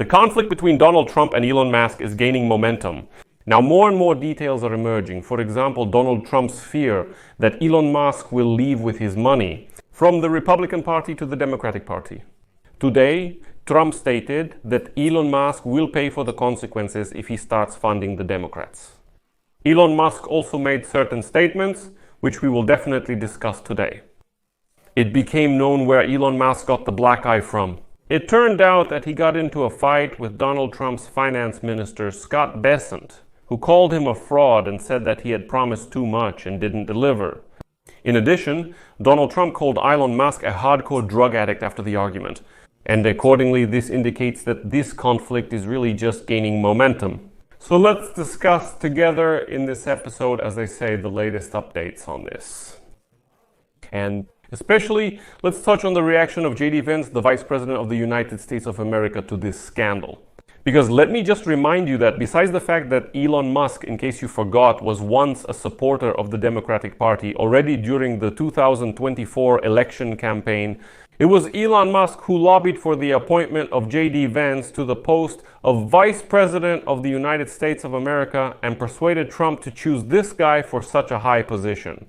The conflict between Donald Trump and Elon Musk is gaining momentum. Now, more and more details are emerging. For example, Donald Trump's fear that Elon Musk will leave with his money from the Republican Party to the Democratic Party. Today, Trump stated that Elon Musk will pay for the consequences if he starts funding the Democrats. Elon Musk also made certain statements, which we will definitely discuss today. It became known where Elon Musk got the black eye from. It turned out that he got into a fight with Donald Trump's finance minister, Scott Bessent, who called him a fraud and said that he had promised too much and didn't deliver. In addition, Donald Trump called Elon Musk a hardcore drug addict after the argument. And accordingly, this indicates that this conflict is really just gaining momentum. So let's discuss together in this episode, as I say, the latest updates on this. And especially, let's touch on the reaction of J.D. Vance, the Vice President of the United States of America, to this scandal. Because let me just remind you that besides the fact that Elon Musk, in case you forgot, was once a supporter of the Democratic Party already during the 2024 election campaign, it was Elon Musk who lobbied for the appointment of J.D. Vance to the post of Vice President of the United States of America and persuaded Trump to choose this guy for such a high position.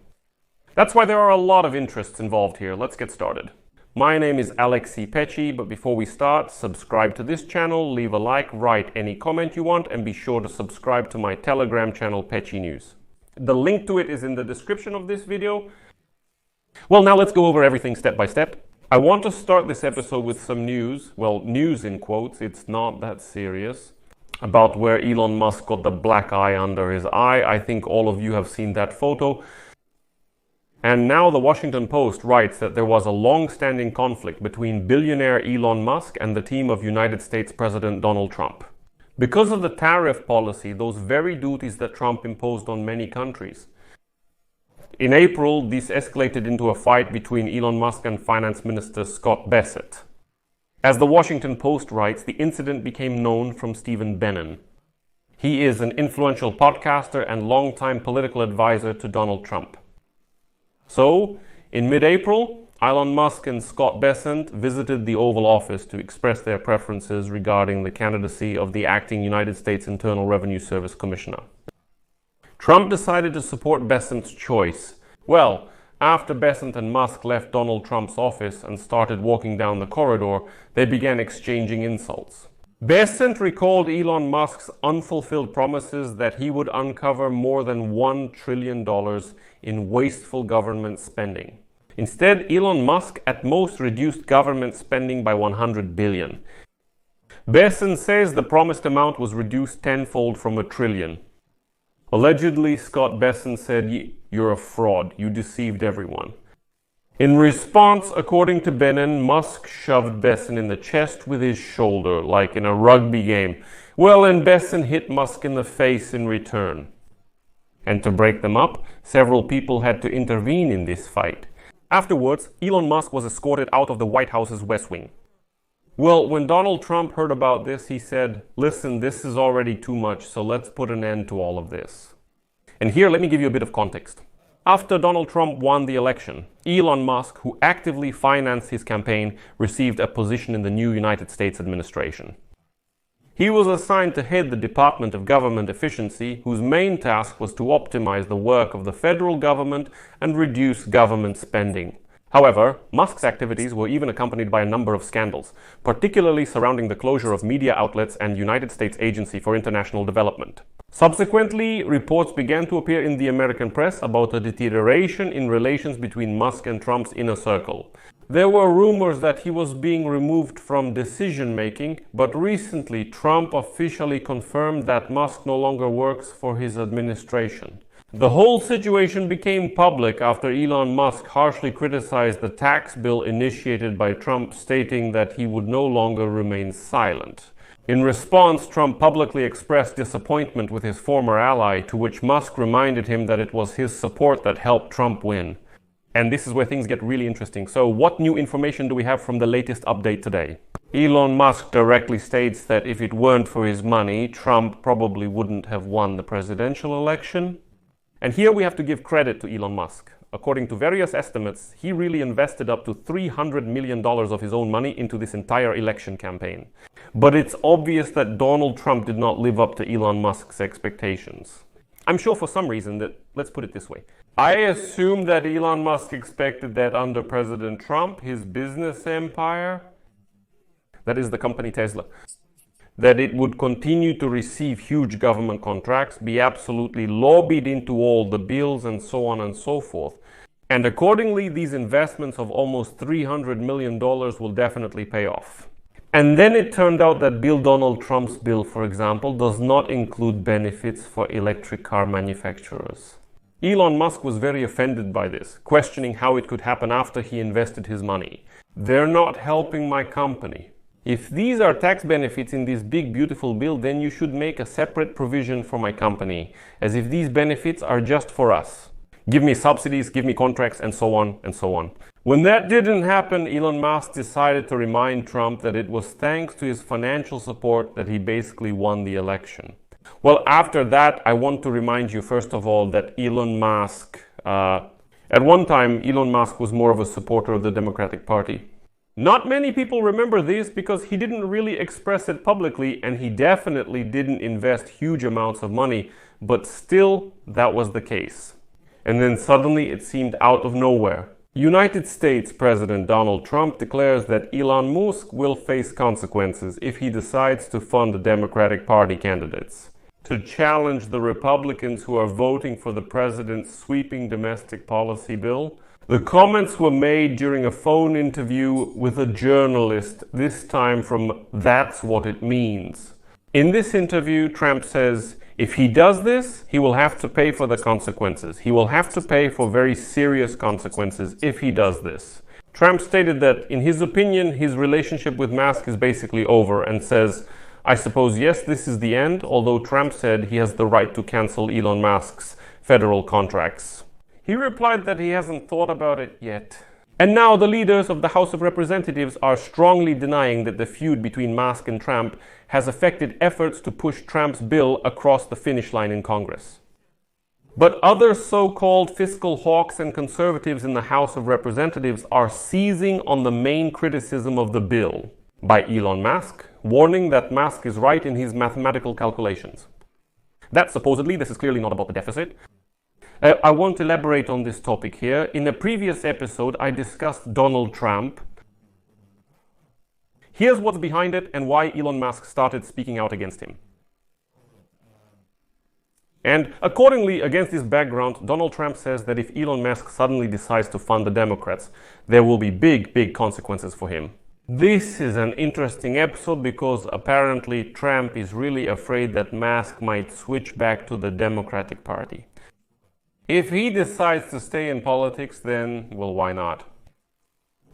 That's why there are a lot of interests involved here. Let's get started. My name is Alexei Pecci, but before we start, subscribe to this channel, leave a like, write any comment you want, and be sure to subscribe to my Telegram channel, Pecci News. The link to it is in the description of this video. Well, now let's go over everything step by step. I want to start this episode with some news, well, news in quotes, it's not that serious, about where Elon Musk got the black eye under his eye. I think all of you have seen that photo. And now the Washington Post writes that there was a long-standing conflict between billionaire Elon Musk and the team of United States President Donald Trump. Because of the tariff policy, those very duties that Trump imposed on many countries. In April, this escalated into a fight between Elon Musk and Finance Minister Scott Bessent. As the Washington Post writes, the incident became known from Stephen Bannon. He is an influential podcaster and longtime political advisor to Donald Trump. So, in mid-April, Elon Musk and Scott Bessent visited the Oval Office to express their preferences regarding the candidacy of the acting United States Internal Revenue Service Commissioner. Trump decided to support Bessent's choice. Well, after Bessent and Musk left Donald Trump's office and started walking down the corridor, they began exchanging insults. Bessent recalled Elon Musk's unfulfilled promises that he would uncover more than $1 trillion in wasteful government spending. Instead, Elon Musk at most reduced government spending by $100 billion. Bessent says the promised amount was reduced tenfold from $1 trillion. Allegedly, Scott Bessent said, "You're a fraud, you deceived everyone." In response, according to Bannon, Musk shoved Bessent in the chest with his shoulder, like in a rugby game. Well, and Bessent hit Musk in the face in return. And to break them up, several people had to intervene in this fight. Afterwards, Elon Musk was escorted out of the White House's West Wing. Well, when Donald Trump heard about this, he said, "Listen, this is already too much, so let's put an end to all of this." And here, let me give you a bit of context. After Donald Trump won the election, Elon Musk, who actively financed his campaign, received a position in the new United States administration. He was assigned to head the Department of Government Efficiency, whose main task was to optimize the work of the federal government and reduce government spending. However, Musk's activities were even accompanied by a number of scandals, particularly surrounding the closure of media outlets and United States Agency for International Development. Subsequently, reports began to appear in the American press about a deterioration in relations between Musk and Trump's inner circle. There were rumors that he was being removed from decision-making, but recently Trump officially confirmed that Musk no longer works for his administration. The whole situation became public after Elon Musk harshly criticized the tax bill initiated by Trump, stating that he would no longer remain silent. In response, Trump publicly expressed disappointment with his former ally, to which Musk reminded him that it was his support that helped Trump win. And this is where things get really interesting. So what new information do we have from the latest update today? Elon Musk directly states that if it weren't for his money, Trump probably wouldn't have won the presidential election. And here we have to give credit to Elon Musk. According to various estimates, he really invested up to $300 million of his own money into this entire election campaign. but it's obvious that Donald Trump did not live up to Elon Musk's expectations. I'm sure for some reason that, let's put it this way. I assume that Elon Musk expected that under President Trump, his business empire, that is the company Tesla, that it would continue to receive huge government contracts, be absolutely lobbied into all the bills and so on and so forth. And accordingly, these investments of almost $300 million will definitely pay off. And then it turned out that Donald Trump's bill, for example, does not include benefits for electric car manufacturers. Elon Musk was very offended by this, questioning how it could happen after he invested his money. They're not helping my company. If these are tax benefits in this big beautiful bill, then you should make a separate provision for my company, as if these benefits are just for us. Give me subsidies, give me contracts, and so on and so on. When that didn't happen, Elon Musk decided to remind Trump that it was thanks to his financial support that he basically won the election. Well, after that, I want to remind you, first of all, that Elon Musk, at one time, Elon Musk was more of a supporter of the Democratic Party. Not many people remember this because he didn't really express it publicly, and he definitely didn't invest huge amounts of money, but still, that was the case. And then suddenly it seemed out of nowhere. United States President Donald Trump declares that Elon Musk will face consequences if he decides to fund the Democratic Party candidates, to challenge the Republicans who are voting for the president's sweeping domestic policy bill. The comments were made during a phone interview with a journalist, this time from That's What It Means. In this interview, Trump says, if he does this, he will have to pay for the consequences. He will have to pay for very serious consequences if he does this. Trump stated that, in his opinion, his relationship with Musk is basically over and says, I suppose, yes, this is the end, although Trump said he has the right to cancel Elon Musk's federal contracts. He replied that he hasn't thought about it yet. And now the leaders of the House of Representatives are strongly denying that the feud between Musk and Trump has affected efforts to push Trump's bill across the finish line in Congress. But other so-called fiscal hawks and conservatives in the House of Representatives are seizing on the main criticism of the bill by Elon Musk, warning that Musk is right in his mathematical calculations. That supposedly, this is clearly not about the deficit. I want to elaborate on this topic here. In a previous episode, I discussed Donald Trump. Here's what's behind it and why Elon Musk started speaking out against him. And accordingly, against this background, Donald Trump says that if Elon Musk suddenly decides to fund the Democrats, there will be big consequences for him. This is an interesting episode because apparently Trump is really afraid that Musk might switch back to the Democratic Party. If he decides to stay in politics, then, well, why not?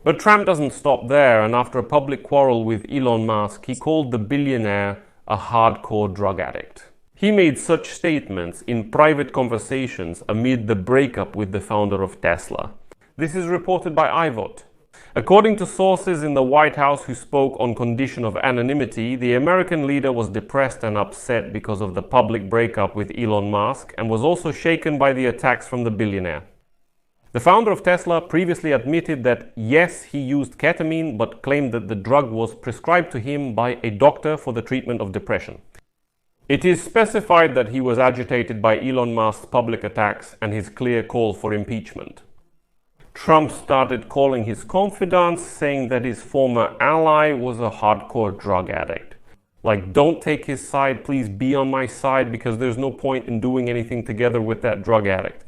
But Trump doesn't stop there, and after a public quarrel with Elon Musk, he called the billionaire a hardcore drug addict. He made such statements in private conversations amid the breakup with the founder of Tesla. This is reported by iVote. According to sources in the White House who spoke on condition of anonymity, the American leader was depressed and upset because of the public breakup with Elon Musk and was also shaken by the attacks from the billionaire. The founder of Tesla previously admitted that yes, he used ketamine, but claimed that the drug was prescribed to him by a doctor for the treatment of depression. It is specified that he was agitated by Elon Musk's public attacks and his clear call for impeachment. Trump started calling his confidants, saying that his former ally was a hardcore drug addict. Like, don't take his side, please be on my side, because there's no point in doing anything together with that drug addict.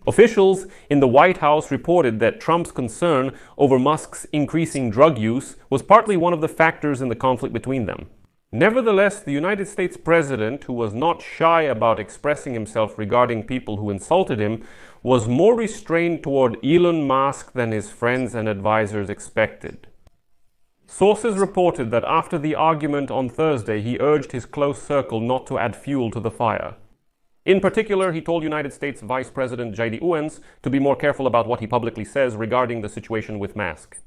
Officials in the White House reported that Trump's concern over Musk's increasing drug use was partly one of the factors in the conflict between them. Nevertheless, the United States president, who was not shy about expressing himself regarding people who insulted him, was more restrained toward Elon Musk than his friends and advisors expected. Sources reported that after the argument on Thursday, he urged his close circle not to add fuel to the fire. In particular, he told United States Vice President J.D. Vance to be more careful about what he publicly says regarding the situation with Musk.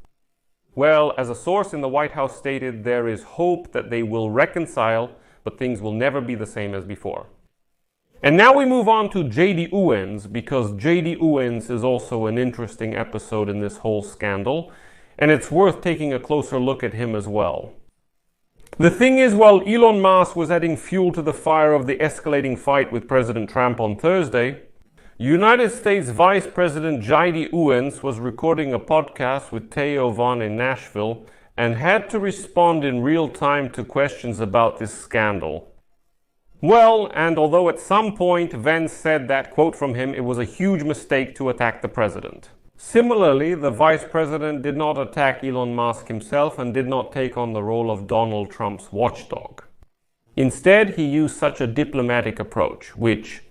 Well, as a source in the White House stated, there is hope that they will reconcile, but things will never be the same as before. And now we move on to J.D. Vance, because J.D. Vance is also an interesting episode in this whole scandal, and it's worth taking a closer look at him as well. The thing is, while Elon Musk was adding fuel to the fire of the escalating fight with President Trump on Thursday, United States Vice President J.D. Vance was recording a podcast with Theo Von in Nashville and had to respond in real time to questions about this scandal. Well, and although at some point Vance said that, quote from him, it was a huge mistake to attack the president. Similarly, the vice president did not attack Elon Musk himself and did not take on the role of Donald Trump's watchdog. Instead, he used such a diplomatic approach, which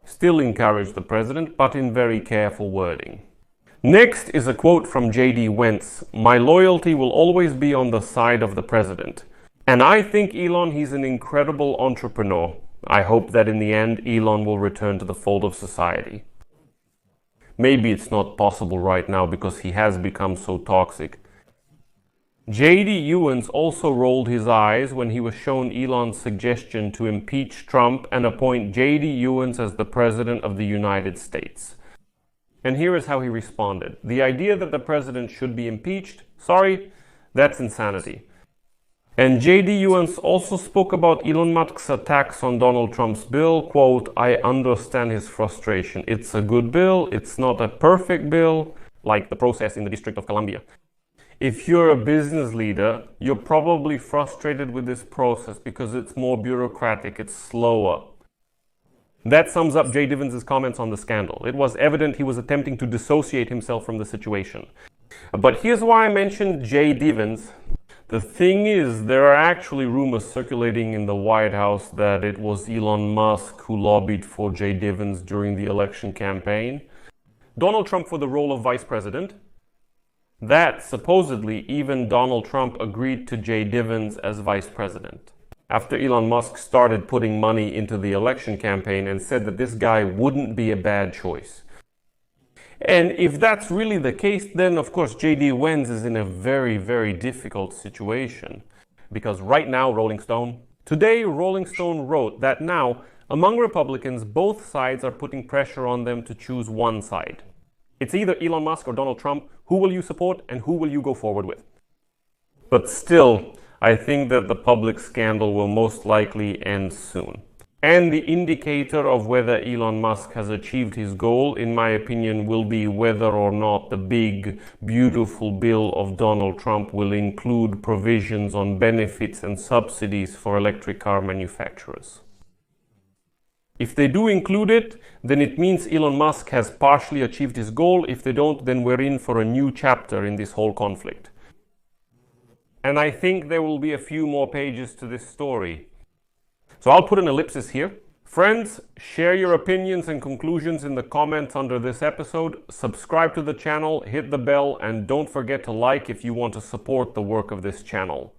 still encouraged the president, but in very careful wording. Next is a quote from J.D. Vance. "My loyalty will always be on the side of the president. And I think Elon, he's an incredible entrepreneur. I hope that in the end, Elon will return to the fold of society." Maybe it's not possible right now because he has become so toxic. J.D. Vance also rolled his eyes when he was shown Elon's suggestion to impeach Trump and appoint J.D. Vance as the President of the United States. And here is how he responded. The idea that the president should be impeached, sorry, that's insanity. And J.D. Vance also spoke about Elon Musk's attacks on Donald Trump's bill. Quote, "I understand his frustration. It's a good bill. It's not a perfect bill, like the process in the District of Columbia. If you're a business leader, you're probably frustrated with this process because it's more bureaucratic, it's slower." That sums up J.D. Vance's comments on the scandal. It was evident he was attempting to dissociate himself from the situation. But here's why I mentioned J.D. Vance. The thing is, there are actually rumors circulating in the White House that it was Elon Musk who lobbied for J.D. Vance during the election campaign. Donald Trump for the role of vice president. That, supposedly, even Donald Trump agreed to J.D. Vance as vice president. After Elon Musk started putting money into the election campaign and said that this guy wouldn't be a bad choice. And if that's really the case, then of course J.D. Vance is in a very, very difficult situation. Because right now, Today Rolling Stone wrote that now, among Republicans, both sides are putting pressure on them to choose one side. It's either Elon Musk or Donald Trump. Who will you support and who will you go forward with? But still, I think that the public scandal will most likely end soon. And the indicator of whether Elon Musk has achieved his goal, in my opinion, will be whether or not the big, beautiful bill of Donald Trump will include provisions on benefits and subsidies for electric car manufacturers. If they do include it, then it means Elon Musk has partially achieved his goal. If they don't, then we're in for a new chapter in this whole conflict. And I think there will be a few more pages to this story. So I'll put an ellipsis here. Friends, share your opinions and conclusions in the comments under this episode. Subscribe to the channel, hit the bell, and don't forget to like if you want to support the work of this channel.